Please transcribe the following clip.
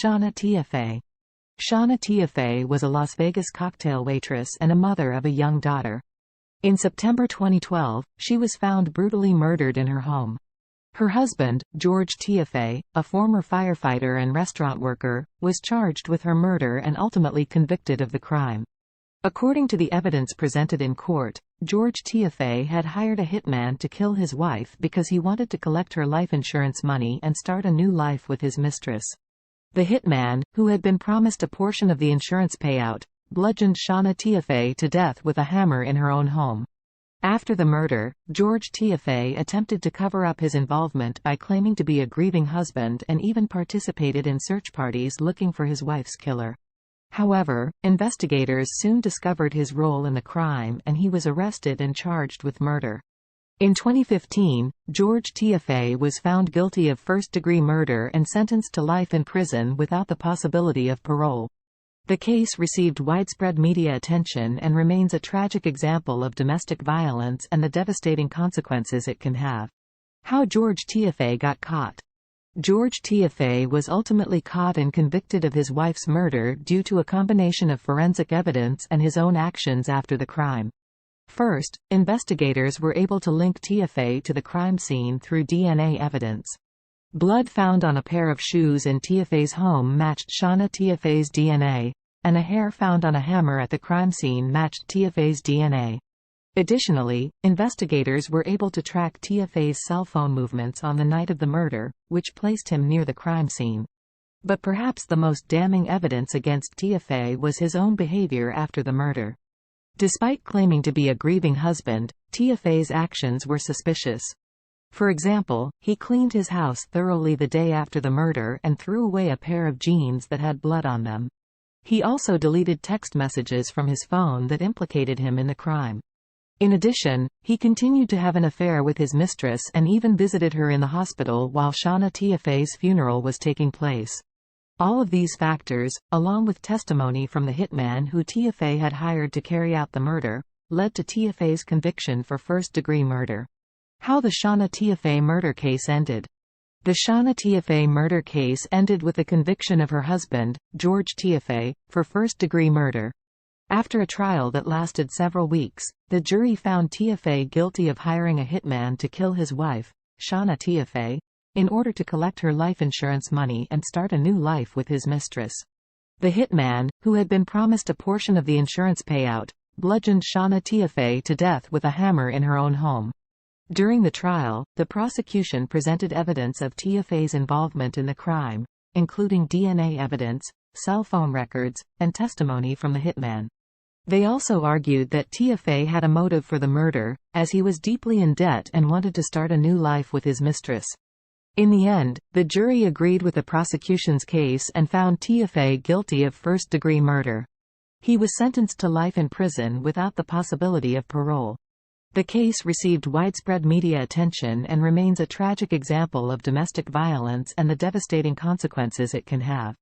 Shauna Tiaffay. Shauna Tiaffay was a Las Vegas cocktail waitress and a mother of a young daughter. In September 2012, she was found brutally murdered in her home. Her husband, George Tiaffay, a former firefighter and restaurant worker, was charged with her murder and ultimately convicted of the crime. According to the evidence presented in court, George Tiaffay had hired a hitman to kill his wife because he wanted to collect her life insurance money and start a new life with his mistress. The hitman, who had been promised a portion of the insurance payout, bludgeoned Shauna Tiaffay to death with a hammer in her own home. After the murder, George Tiaffay attempted to cover up his involvement by claiming to be a grieving husband and even participated in search parties looking for his wife's killer. However, investigators soon discovered his role in the crime and he was arrested and charged with murder. In 2015, George Tiaffay was found guilty of first-degree murder and sentenced to life in prison without the possibility of parole. The case received widespread media attention and remains a tragic example of domestic violence and the devastating consequences it can have. How George Tiaffay got caught. George Tiaffay was ultimately caught and convicted of his wife's murder due to a combination of forensic evidence and his own actions after the crime. First, investigators were able to link Tiaffay to the crime scene through DNA evidence. Blood found on a pair of shoes in Tiaffay's home matched Shauna Tiaffay's DNA, and a hair found on a hammer at the crime scene matched Tiaffay's DNA. Additionally, investigators were able to track Tiaffay's cell phone movements on the night of the murder, which placed him near the crime scene. But perhaps the most damning evidence against Tiaffay was his own behavior after the murder. Despite claiming to be a grieving husband, Tiaffay's actions were suspicious. For example, he cleaned his house thoroughly the day after the murder and threw away a pair of jeans that had blood on them. He also deleted text messages from his phone that implicated him in the crime. In addition, he continued to have an affair with his mistress and even visited her in the hospital while Shauna Tiaffay's funeral was taking place. All of these factors, along with testimony from the hitman who Tiaffay had hired to carry out the murder, led to Tiaffay's conviction for first-degree murder. How the Shauna Tiaffay murder case ended. The Shauna Tiaffay murder case ended with the conviction of her husband, George Tiaffay, for first-degree murder. After a trial that lasted several weeks, the jury found Tiaffay guilty of hiring a hitman to kill his wife, Shauna Tiaffay, in order to collect her life insurance money and start a new life with his mistress. The hitman, who had been promised a portion of the insurance payout, bludgeoned Shauna Tiaffay to death with a hammer in her own home. During the trial, the prosecution presented evidence of Tiaffay's involvement in the crime, including DNA evidence, cell phone records, and testimony from the hitman. They also argued that Tiaffay had a motive for the murder, as he was deeply in debt and wanted to start a new life with his mistress. In the end, the jury agreed with the prosecution's case and found Tiaffay guilty of first-degree murder. He was sentenced to life in prison without the possibility of parole. The case received widespread media attention and remains a tragic example of domestic violence and the devastating consequences it can have.